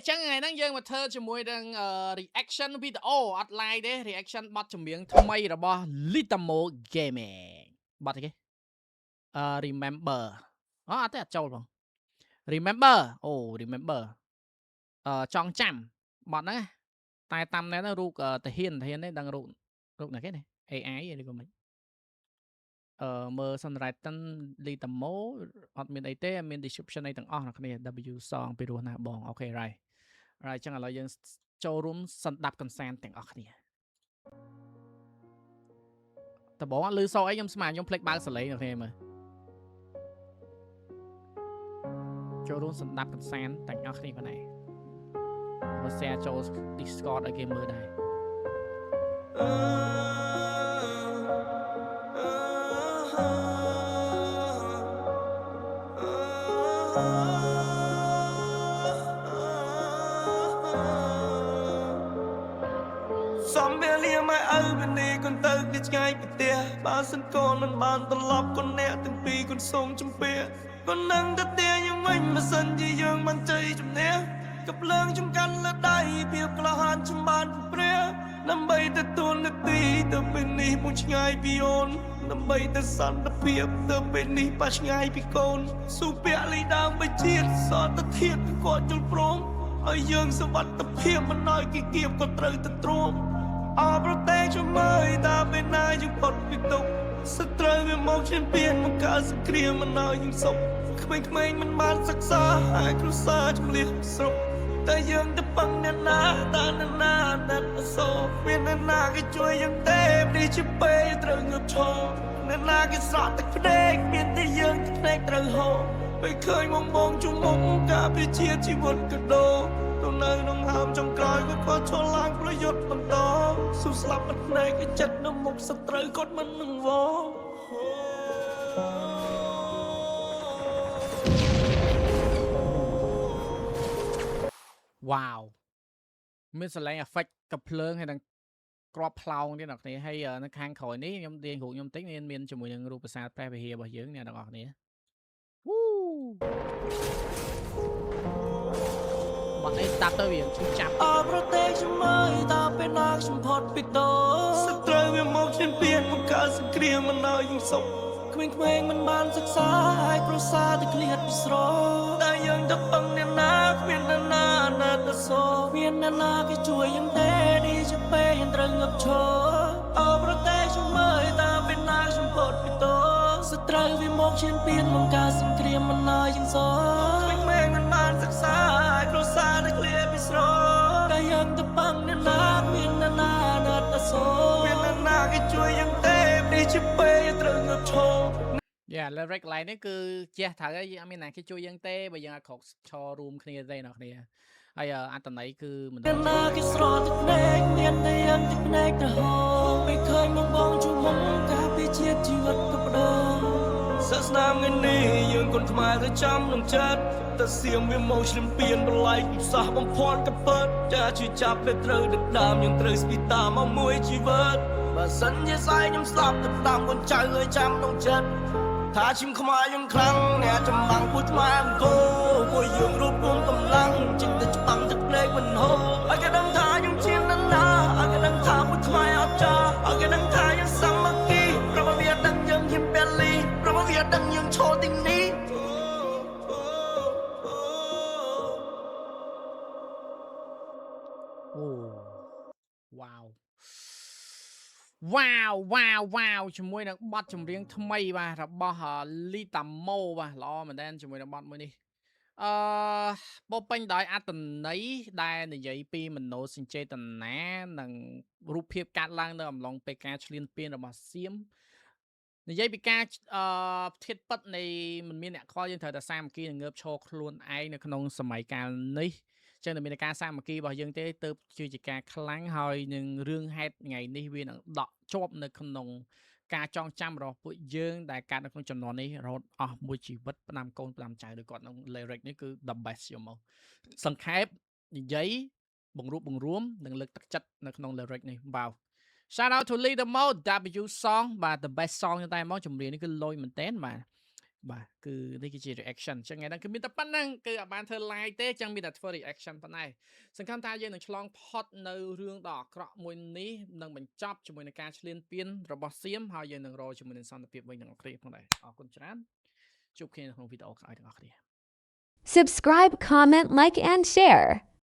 ចឹងថ្ងៃហ្នឹងយើងមកធ្វើជាមួយនឹង reaction វីដេអូអត់ live ទេ reaction បទចម្រៀងថ្មីរបស់ Litamo Gaming បទអីគេ Remember អត់ទេអត់ចូលផង Remember អូ Remember ចងចាំបទហ្នឹងតែតាមនេះរូបតាហ៊ាននេះដឹងរូបណាគេនេះ AI ឬក៏មិនមើល Sunrighten Litamo អត់មានអីទេមាន description អីទាំងអស់អ្នកគ្នា W song ពីរោះណាបងអូខេ right ចឹងឥឡូវយើងចូលរួមសន្តាប់កន្សានទាំងអស់គ្នាតបងអត់ឮសអីខ្ញុំស្មានខ្ញុំភ្លេចបើកសលេងអ្នកគ្នាមើលចូលរួមសន្តាប់កន្សានទាំងអស់គ្នាប៉ុណ្ណេះមក share ចូល Discord ឲ្យគេមើលដែរសំវាលាមកឪពេលនេះកូនទៅគ្នាឆ្ងាយពីផ្ទះបើសិនកូនមិនបានត្រឡប់កូនអ្នកទាំងពីរកូនសូមជំពាក់កូននឹងទៅផ្ទះយើងវិញបើសិនជាយើងបានជ័យជំនះកភ្លើងចំកាន់លើដៃភាពក្លាហានចំបានព្រះដើម្បីទទួលនាទីទៅពេលនេះមកឆ្ងាយពីអូនដើម្បីទៅសន្តិភាពទៅពេលនេះប៉ាឆ្ងាយពីកូនស៊ូពាក់លីដើមបិជាតិសតធាតគាត់ជុលព្រមឲ្យយើងសុវត្ថិភាពមិនឲ្យគេគៀបក៏ត្រូវទៅទ្រាំអបប្រទេសជួយមើលតាពេលណាយើងផុតពីទុកសត្រូវវាមកឈានពៀនមកកើតសង្គ្រាមមិនឲ្យយើងសុខក្មេងៗមិនបានសិក្សាហើយគ្រួសារជំនះស្រុកតែយើងទៅពឹងអ្នកណាតាអ្នកណាណាត់អសូរមានអ្នកណាគេជួយយើងទេនេះជាពេលត្រូវងើបឈរអ្នកណាគេស្រក់ទឹកភ្នែកមានតែយើងទឹកភ្នែកត្រូវហូរពេលឃើញមកជុំមុខការពិជាជីវិតកដោទៅនៅក្នុងហើមចុងក្រោយគាត់ឈរឡើងប្រយុទ្ធបន្តស៊ូស្លាប់មិនភ្នែកគេចិត្តនៅមុខសត្រូវគាត់មិននឹងវល់វ៉ាវមានសលេង effect កំភ្លើងហើយនឹងក្របផ្លោងទៀតអ្នកគ្នាហើយនៅខាងក្រោយនេះខ្ញុំទាញរូបខ្ញុំតិចមានជាមួយនឹងរូបប្រាសាទព្រះវិហាររបស់យើងអ្នកទាំងអស់គ្នាវ៉ូបាត់នេះស្ដាប់ទៅវាឈឺចាប់អបប្រទេសខ្ញុំមើលតាពេលណាខ្ញុំផុតពីតោសត្រូវវាមកឈានពៀនមកកើតសង្គ្រាមមិនឲ្យយើងសុខក្មេងៗមិនបានសិក្សាហើយគ្រួសារតែឃ្លាតពីស្រតែយើងទៅពឹងអ្នកណាគ្មានអ្នកណាណាត់ទៅសូមានអ្នកណាគេជួយយើងទេនេះជាពេលយើងត្រូវងើបឈរអបប្រទេសខ្ញុំមើលតាពេលណាខ្ញុំផុតពីតោសត្រូវវាមកឈានពៀនមកកើតសង្គ្រាមមិនឲ្យយើងសុខក្មេងៗមិនបានសិក្សាហើយគ្រួសារតែឃ្លាតពីស្រតែយើងទៅពឹងអ្នកណាមានអ្នកណាណាត់ទៅសូមានអ្នកណាគេជួយយើងទេនេះជាពេលយើងត្រូវងើបឈរlyric line នេះគឺចេះត្រូវហើយអត់មានណាគេជួយយើងទេបើយើងអាចក្រោកឈររួមគ្នាទេអ្នកគ្នាហើយអត្តន័យគឺមិនដឹងណាគេស្រត់ទឹកភ្នែកមានតែយើងទឹកភ្នែកទៅហូរពេលឃើញបងជួបមុខការពីជាតិជីវិតក៏បដូរសាសនាថ្ងៃនេះយើងកូនខ្មែរទៅចាំនឹងចិត្តតែសៀមវាមកឆ្លៀមពៀនបល័យពិសាសបំផន់ក៏ពិតចាជួយចាប់ពេលត្រូវដឹកដើមយើងត្រូវស្ពីតាមកមួយជីវិតបើសិនជាស្អែកខ្ញុំស្លាប់ទៅតាមកូនចៅឲ្យចាំក្នុងចិត្តថាឈឹមខ្មែរយើងខ្លាំងអ្នកចម្បាំងពួកខ្មែរអង្គរពួកយើងរួមរួមកម្លាំងជិះទៅច្បាំងទឹកភ្នែកមិនហូរឲ្យគេដឹងថាយើងជានរណាឲ្យគេដឹងថាពួកខ្មែរអត់ចាឲ្យគេដឹងថាយើងសាមគ្គីប្រពវាដឹងយើងហ៊ានពេលីប្រពវាដឹងយើងឈរទីនេះអូវ៉ាវជាមួយនឹងបទចម្រៀងថ្មីបាទរបស់ Litamo បាទល្អមែនតើជាមួយនឹងបទមួយនេះពោពេញដោយអត្តន័យដែលនិយាយពីមនោសញ្ចេតនានិងរូបភាពកាត់ឡើងនៅអំឡុងពេលការឈ្លានពានរបស់សៀមនិយាយពីការធៀបពិតនៃមិនមានអ្នកខ្វល់យើងត្រូវតែសាមគ្គីនិងងើបឈរខ្លួនឯងនៅក្នុងសម័យកាលនេះចឹងតែមានការសាមគ្គីរបស់យើងទេទៅជាការខ្លាំងហើយនឹងរឿងហេតុថ្ងៃនេះវានឹងដក់ជាប់នៅក្នុងការចងចាំរបស់ពួកយើងដែលកើតនៅក្នុងចំនួននេះរហូតអស់មួយជីវិតផ្ដាំកូនផ្ដាំចៅដូចគាត់ក្នុង lyric នេះគឺ the best យកមកសង្ខេបនិយាយបង្រួបបង្រួមនិងលើកទឹកចិត្តនៅក្នុង lyric នេះបាទ shout out to Litamo W song បាទ the best song តែហ្មងចម្រៀងនេះគឺលយមែនតើបាទ បាទគឺនេះគឺជា reaction ចឹងថ្ងៃហ្នឹងគឺមានតែប៉ុណ្្នឹងគឺអត់បានធ្វើ live ទេចឹងមានតែធ្វើ reaction ប៉ុណ្ណេះសង្ឃឹមថាយើងនឹងឆ្លងផុតនៅរឿងដ៏អាក្រក់មួយនេះនឹងបញ្ចប់ជាមួយនឹងការឈ្លានពានរបស់សៀមហើយយើងនឹងរកជាមួយនឹងសន្តិភាពវិញទាំងអស់គ្នាផងដែរអរគុណច្រើនជួបគ្នានៅក្នុងវីដេអូក្រោយទាំងអស់គ្នា Subscribe, comment, like, and share.